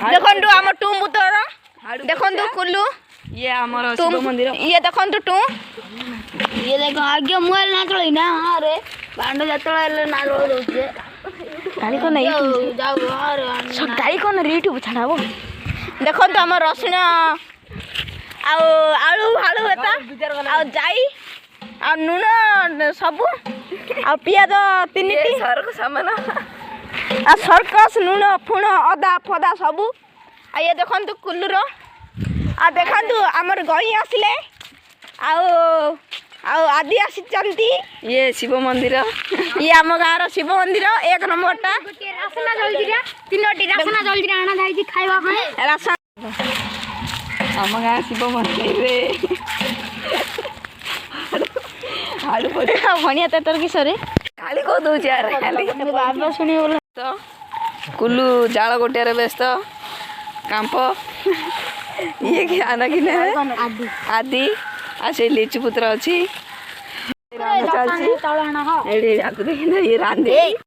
देखंतु हम टू पुतर देखंतु कुल्लू ये हमर शिव मंदिर ये देखंतु टू ये देखो आगे मोबाइल ना चले ना अरे बांडो जतले ना रो दोछे गाड़ी को नहीं जाओ अरे सब गाड़ी को यूट्यूब छाड़ाबो देखंतु हम रसुण आलू भालू हेता आ जाई आ नून सब आ पियाज तीनिटी सरक सामान आ सर्कस नून फुण अदा फदा सब आ ये देखंतु कुल्लूर आ देखंतु हमर गई आसिले आदि आसी ये शिव मंदिर ये आम गाँव शिव मंदिर एक नंबरटा रासना जल्दी तीनोटी रासना जल्दी आना जाई खाइबा ପାଇଁ रासन हम गाँव शिव मंदिर रे आलू भणिया तर किशोरे खाली को दो यार खाली बाबा सुनी बोला तो कुल्लू जाल गोटियारे व्यस्त कांप ये क्या ना कि आदि आ से लिचु पुत्र अच्छी चलती ये रांधे